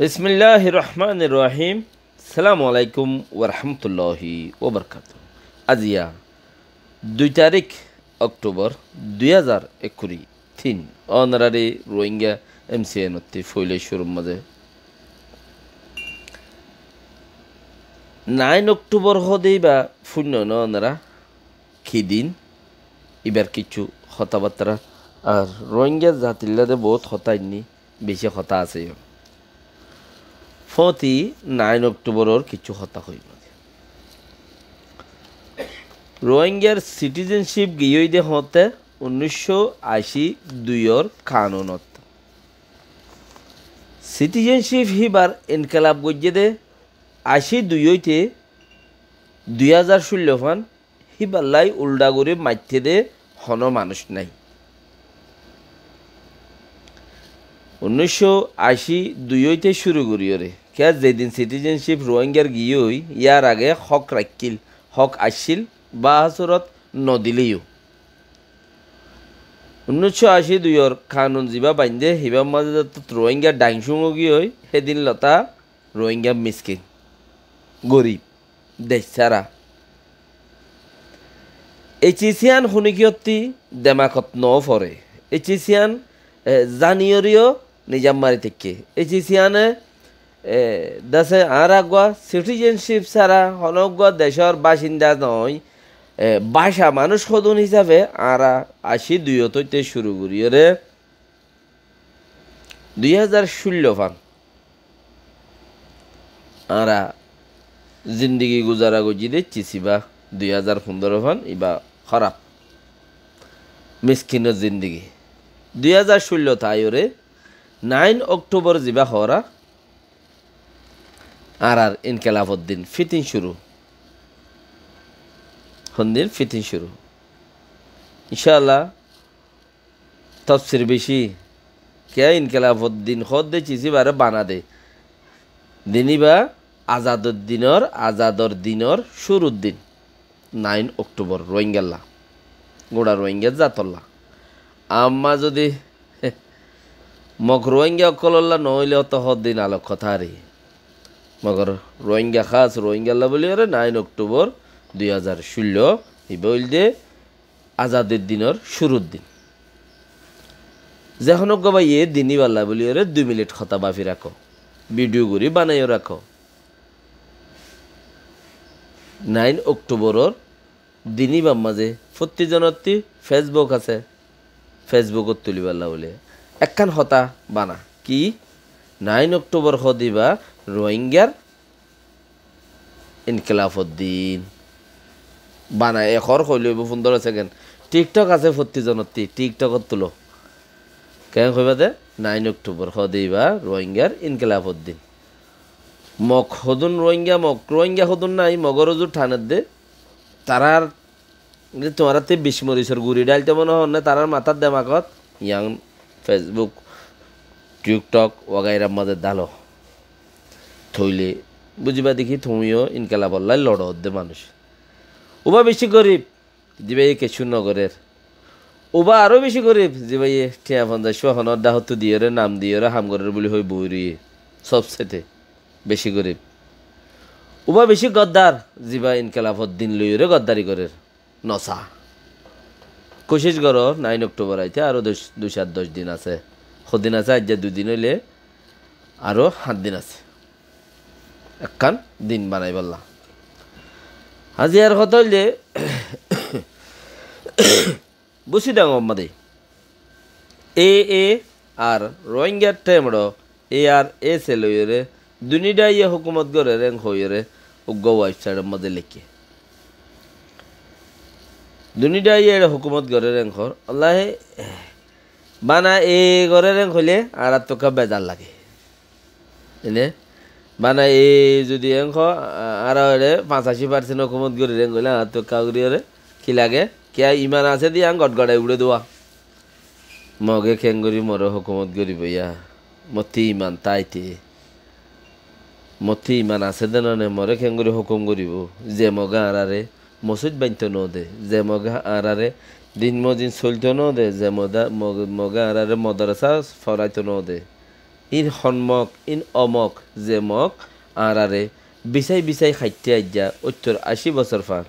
বিসমিল্লাহির রহমানির রহিম। সালামু আলাইকুম ওয়া রাহমাতুল্লাহি ওয়া বারাকাতুহু। আজিয়া 2 তারিখ অক্টোবর 2021 থিন অনারারি রোহিঙ্গা এমসিএনতি ফইলে শুরুর মাঝে 9 অক্টোবর হদেই বা শূন্য অনারা খিদিন এবার কিছু কথাবার্তা আর রোহিঙ্গা জাতিল্লাদে বহুত হতাইনি বেশি হতা আছে ফতি 9 অক্টোবরের কিছু হতা হইব রোহিঙ্গার সিটিজেনশিপ গিয়ে হতে 1982 কানুনত সিটিজেনশিপ হিবার ইনকালাব গজ্জে দে 82 2016 ফান হিবাল্লাই উল্ডা করে মাইতে দে হন মানুষ নাই 1982 শুরু করিওরে কে যেদিন সিটিজেনশিপ রোহিঙ্গার গিয়ে ইয়ার আগে হক রাখিল হক আসছিল বা হাসরত নদিলেও 1982 কানুন যা বাইন্দে হিবার মাঝে রোহিঙ্গা ডাইংসুং গিয়ে সেদিন লতা রোহিঙ্গা মিসকিন গরিব দেশ ছাড়া এইচিসিয়ান শুনিকিয়তি দেমাকত ন ফরে এইচিসিয়ান জানিয়রিও নিজাম মারি থেকে এইচিসিয়ানে দেশে আর আগুয়া সিটিজেনশিপ ছাড়া হনগুয়া দেশের বাসিন্দা নয় ভাষা মানুষ সদন হিসাবে আরা 82 শুরু করিয়ে রে 2016 ফান আরা জিন্দগি গুজারা গজি দিচ্ছি বা 2015 ফান ইবা খারাপ মিসকিনের জিন্দগি 2016 তাইরে 9 অক্টোবর যা হরা আর ইনকেলাফুদ্দিন ফিতিন শুরু হন্দিন ফিতিন শুরু ইনশাআল্লাহ তফসির বেশি কে ইনকেলাফুদ্দিন খদ দে চিসি বারে বানা দে দিনিবা আজাদর দিনর শুরুর দিন 9 অক্টোবর রোহিঙ্গাল্লা গোড়া রোহিঙ্গা জাতল্লা আম্মা যদি মগ রোহিঙ্গা অকল্লা নহলে অত দিন আলোক কথা রে মগর রোহিঙ্গা খাস রোহিঙ্গাল্লা বলি রে 9 অক্টোবর 2016 এই বল দে আজাদের দিনের শুরুর দিন যখন গবা ইয়ে দিনই বাল্লা বলি রে 2 মিনিট কথা বাফি রাখো ভিডিও করি বানাইও রাখো 9 অক্টোবরের দিনই বাম মাঝে প্রতিজনতি ফেসবুক আছে ফেসবুকত তুলিবাল্লা বলে একখান হতা বানা কি 9 অক্টোবর হদিবা রোহিঙ্গার ইনকেলাফুদ্দিন বানায় এখর হইলইব 15 সেকেন্ড টিকটক আছে প্রতিজনতি টিকটকত তুলো কেন কইবা দে 9 অক্টোবর হদিবা রোহিঙ্গার ইনকেলাফুদ্দিন মক হদুন রোহিঙ্গা হদুন নাই মগরজুর ঠানের দে তারার তোমারাতে 20 মরিচর গুড়ি ডালতে মনে হন না তারার মাথার দেমাকত ইয়াং ফেসবুক টিকটক ওগাইরার মাঝে ডালো থইলে বুঝিবা দেখি তুমিও ইনকেলাফল্লাই লড় দে মানুষ ওবা বেশি গরিব যে ভাই কেশু নগরের ওবা আরও বেশি গরিব যে ভাই টিয়া 50 হনর দাহত দিয়ে নাম দিয়ে হামগরের বলি হই বই রুয়ে সবসাইতে বেশি গরিব ওবা বেশি গদ্দার জিবা ইনকেলাফুদ্দিন লইরে গদ্দারি করে নসা কোশিশ করো 9 অক্টোবর আইতে আরও 2-10 দিন আছে সদিন আছে আজ 2 দিন হইলে আরও 7 দিন আছে একখান দিন বানাই বললা আজি আর কথা হইলে বুঝি ডাঙ মাদে এ আর রোহিঙ্গার টেমড় ARS লইরে দুনিডা ইয়ে হুকুমত করে রেং হইরে উগ্র ওয়েবসাইটের মধ্যে লিখে দুনিডা ইয়ে হুকুমত করে রেং হর আল্লাহ বানা গড়ে রেং হইলে আর তোকা বেজার লাগে এনে বানা যদি এংখ আর 85% হুকুমত করে রেং হইলে আর তো কাউরিয়রে কি লাগে কে ইমান আছে দিয়ে আং গড়গড়াই উড়ে দেওয়া মগে খেঙ্গরি মর হুকুমত করি বইয়া মতি ইমান তাইতে মতি ইমান আছে দেনে মরে খেঙ্গরি হুকুম করিব যে মগা আরারে মসজিদ বানতে ন দে যে মগা আরারে দিন মদিন চলতে ন দে যে মগা আরারে মদরসা ফরাইতে ন দে ইন হনমক ইন অমক যে মক আর আরে বিচাই বিচাই খাইতে আজ্ঞা 70-80 বছর ফার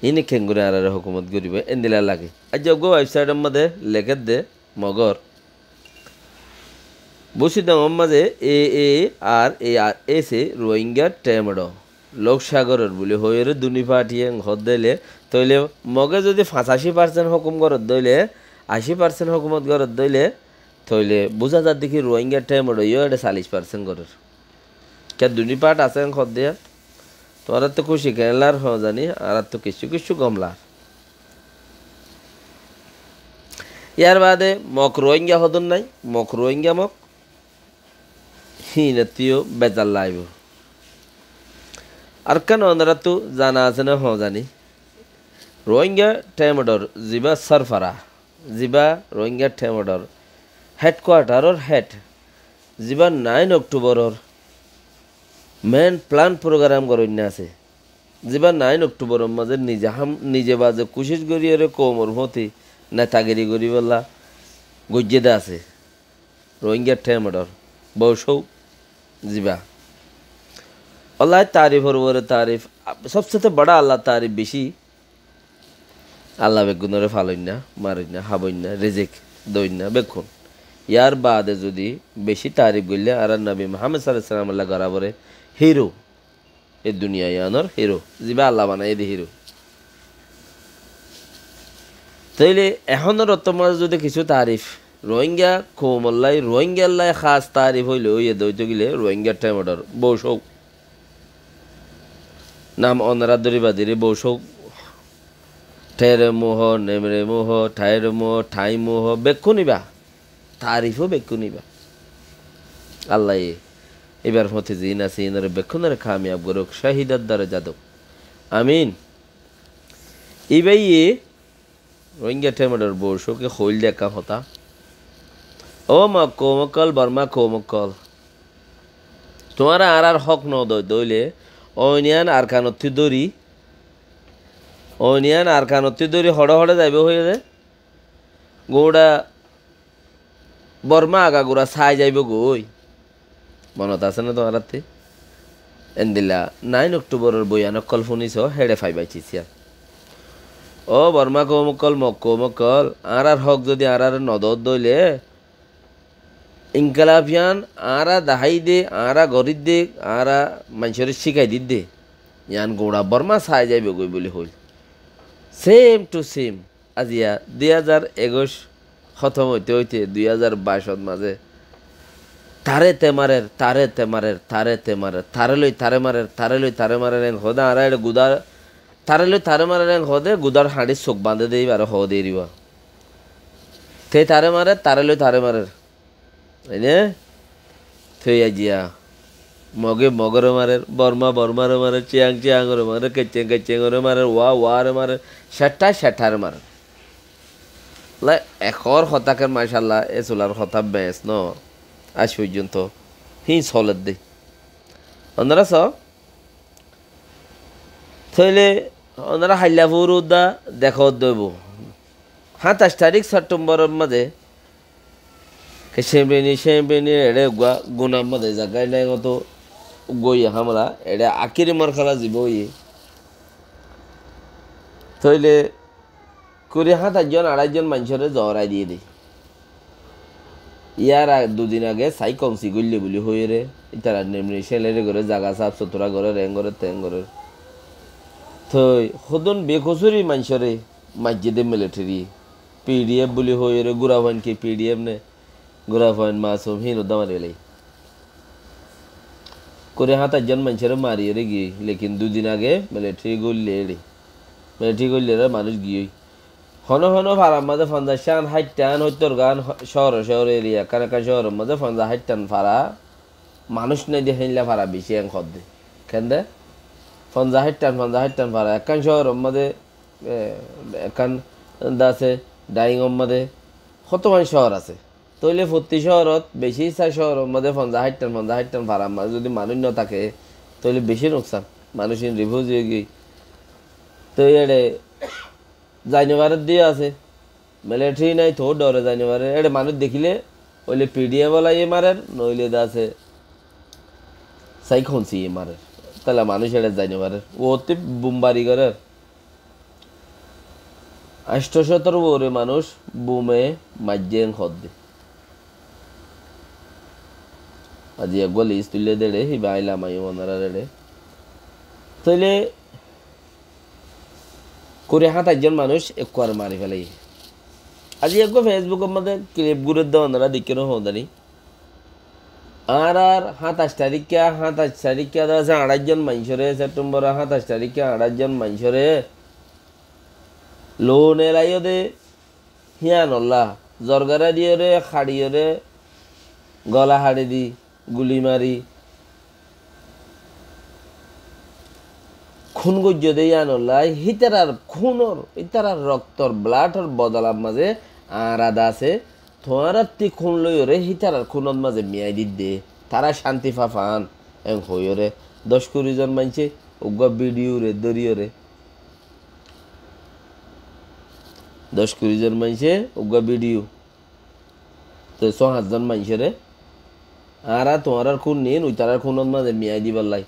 ইনি খেঙ্গুরে আর আরে হুকুমত করিব এন্দিলা লাগে আজ্ঞা গো ওয়েবসাইটের মধ্যে লেখে দে মগর বুঝি দাম মাঝে এ রোহিঙ্গা টেমড লোকসাগরের বলে হয়ে দুনি পাঠিয়ে ঘর দিলে তৈলে মগে যদি 85% হুকুম ঘরত দইলে 80% হুকুমত ঘরত দইলে তৈলে বোঝা যার দেখি রোহিঙ্গা টেমড ইয়ে এটা 40% ঘরের কে দুনি পাট আছে ঘর দিয়া তোরা তো খুশি কেনলার হ জানি আর তো কিছু কিছু গমলার ইয়ার বাদে মক রোহিঙ্গা হদন নাই মক রোহিঙ্গা মক হিনতিও বেজাল লাইব আর কেন ওনারা তো জানা আছে না হ জানি রোহিঙ্গা টেমডর জিবা সারফারা জিবা রোহিঙ্গা টেমডর হেডকোয়ার্টারর হেড জিবা 9 অক্টোবরর মেন প্ল্যান প্রোগ্রাম করইনা আছে জিবা 9 অক্টোবরের মাঝে নিজে বাজে কোশিশ করি রে কোমর মতি নেতাগিরি করি বললা গজ্জেদা আছে রোহিঙ্গা টেমডর বৌসৌ জিবা আল্লাহ तारीफ और तारीफ सबसे बड़ा अल्लाह तारीफ बेशी আল্লাহ বেগুনরে ফালইন না মারিন না হাবইন না রিজিক দইন না বেগুন ইয়ার বাদে যদি বেশি তারিফ গইলে আর নবী মুহাম্মদ সাল্লাল্লাহু আলাইহি ওয়াসাল্লাম আল্লাহ গরাবরে হিরো এই দুনিয়া ইয়ানর হিরো জিবা আল্লাহ বানাই দি হিরো তাইলে এখনের তোমার যদি কিছু তারিফ রোহিঙ্গা কোমল্লাই রোহিঙ্গা আল্লাহ খাস তারিফ হইলে ওই দইতে গেলে রোহিঙ্গা টাইমডর বৌসৌ নাম অনরাদরি বাদিরে বৌসৌ ঠেরে মোহ নেমরে মোহ ঠাইরে মোহ ঠাই মোহ বেক্ষু নিবা তারিফও বেক্ষু নিবা আল্লাহ এবার হতে জিন আছে ইনারে বেক্ষুনের কামিয়াব করুক শাহিদার দ্বারা যাদব আমিন ইবাই রোহিঙ্গা টেমডর বৌসৌকে হইল দেখা হতা ও মা কোমকল বর্মা কোমকল তোমার আর হক ন দইলে অনিয়ান আর কানত্তি দড়ি অনিয়ান আর কানত্তি দড়ি হড়ে হড়ে যাইবে হয়ে রে গৌড়া বর্মা আগা গোড়া ছাই যাইব গই মনত আছে না তোমার হাতে এন্দিলা 9 অক্টোবরের বয়ানক কল শুনিছ হেডে ফাইবাইছিস ও বর্মা কোমকল মক কোমকল আর হক যদি আর নদত দইলে ইনকালাফিয়ান আরা দাহাই দে আরা গরিব দে আরা মানুষের শিখাই দি দে ইয়ান গোড়া বর্মা ছাই যাইবে গই বলে হইল সেম টু সেম আজিয়া 2021 খতম হইতে হইতে 2022 মাঝে তারে তেমারের তারে তেমারের তারে তেমারের তারে লই তারে মারের তারে লই তারে মারের এন হদা আর এটা গুদার তারে লই তারে মারের এন হদে গুদার হাঁড়ি চোখ বাঁধে দেই আর হ দিয়ে দিবা তে তারে মারে তারে লই তারে মারের এনে থই আজিয়া মগে মগরে মারের বর্মা বর্মারে মারে চিয়াং চিয়াংরে মারে কেচেং কেচেংরে মারে ওয়ারে মারে ষাটটা ষাঠারে মারে এখর হতাকের মাশাল্লাহ এ চুলার হতা বেশ ন আজ পর্যন্ত হি চলের দে ওনারা থইলে ওনারা হাইলাপুর উদ্দা দেখ দেব 27 তারিখ সেপ্টেম্বরের মাঝে সেমনি এড়ে গুনার মধ্যে জায়গায় নাই মতো গই হামলা এড়ে আকিরি মার খেলা যাব থইলে 27-28 মানুষের জড়াই দিয়ে দিই ইয়ার দুদিন আগে সাই কমসি গল্লি বলি হয়ে রে তারা নেমনি সেলেরে করে জাগা সাফ সুতরা করে রেং করে তেং করে থই সদন বেকসুরি মানুষরে মসজিদে মিলিটারি পিডিএফ বলি হয়ে রে গুড়াভান কি পিডিএফ নে গুড়াভান মাসুম হিন উদ্দামার এলাই করে 27 মানুষের মারিয়ে রে গিয়ে লেকিন দুদিন আগে মিলিটারি গল্লি এড়ে মিলিটারি গল্লি মানুষ গিয়ে হন হন ফারার মাঝে 50 60 হত্তর গান শহর এরিয়া কানাকা শহরের মাঝে 50-60 ফারা মানুষ নাই দিয়ে হেনলা ফারা বেশি এন খদ দে কেন দে 50-60 ফারা একান শহরের মাঝে একান আছে ডাইংয়ের মাঝে কতমান শহর আছে তৈলে প্রতি শহরত বেশি ইচ্ছা শহরের মাঝে 50-60 ফারার মাঝে যদি মানুষ ন থাকে তৈলে বেশি নোকসান মানুষ রিভিউ দিয়ে গিয়ে তো এড়ে জাইনবারের দিয়ে আছে মিলিটারি নাই তো ডরে জাইনবারে এটা মানুষ দেখিলে ওইলে পিডিএ বলাই মারের নইলে দাসে সাইখনসি মারের তাহলে মানুষ এটা যাই না পারে ওতে বুমবারি করে 800 ওরে মানুষ বুমে মাজ্জেন খদ্দে আজি একবার লিস্ট তুলে দেড়ে হি বাইলাম আই ওনারা রেড়ে তাইলে করে হাত একজন মানুষ একটু আর মারি ফেলাই আজি একবার ফেসবুকের মধ্যে ক্লিপ গুড়ের দেওয়া ওনারা দিকেনও হদানি আর 27 তারিখে আছে 28 জন মানুষরে সেপ্টেম্বর 27 তারিখে 28 জন মানুষরে লোন এলাইও দে হিয়ান অল্লাহ জরগারা দিয়ে রে খাড়িয়ে রে গলা হাড়ি দি গুলি মারি খুন গজ্য দিয়ে আনল্লাহ হিতারার খুনর ইতারার রক্তর ব্লাডর বদলার মাঝে আর আদা আছে তোমারাত্তি খুন লই রে হিতারার খুনের মাঝে মিয়াই দি দে তারা শান্তি ফাফান এং হইও রে 10-20 জন মানছে উগ্র ভিডিও রে দরিও রে 10-20 জন মানছে উগ্র ভিডিও তো 6 জন মানছে রে আর তোমার খুন নিন ওই তারার খুনের মাঝে মিয়াই দিবার লাই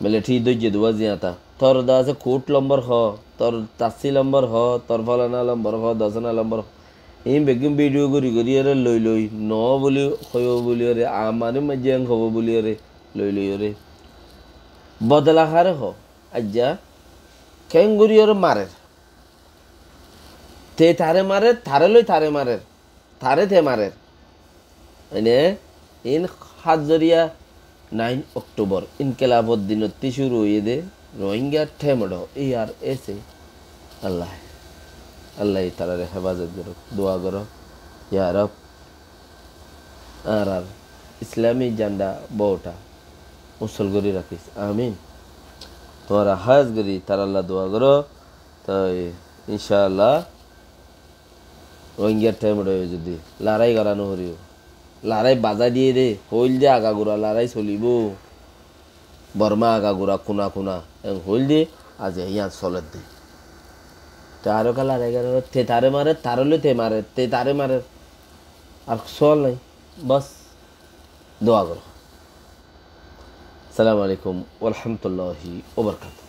বলে ঠিক ধৈর্য দেওয়া জিয়াতা তোর দা আছে কোট লম্বর হ তোর তাসি লম্বর হ তোর ফলানা লম্বর হ দশনা লম্বর এই বেগম ভিডিও করি রে লই ন বলি হইব বলি রে আমারে মাঝে হব বলি রে লই রে বদলা হারে হ আজ্জা কেন করি ওরে মারে তে তারে মারে থারে লই তারে মারে থারে তে মারে এনে ইন হাজরিয়া 9 অক্টোবর ইনকেলাবর দিনতি শুরু হয়ে দে রোহিঙ্গা ঠেমড়ো আর এসে আল্লাহ আল্লাহ তারারে হেফাজত করো দোয়া করো ইয়া রব আর ইসলামী জান্ডা বউটা মুসল করি রাখিস আমিন তোমরা হাজ করি তার আল্লাহ দোয়া করো তাই ইনশাআল্লাহ রোহিঙ্গার ঠেমড়ো যদি লড়াই করানো হরিও লড়াই বাজা দিয়ে দে হইল যে আগাগোড়া লড়াই চলিব বর্মা আগাগোড়া কোনা হইল দে আজ ইয়াত চলত দে তারও কা লড়াই করে তে তারে মারে তারলে তে মারে তে তারে মারে আর চল নাই বাস দোয়া করো আসসালামু আলাইকুম ওয়া রাহমাতুল্লাহি ওয়া বারাকাতুহু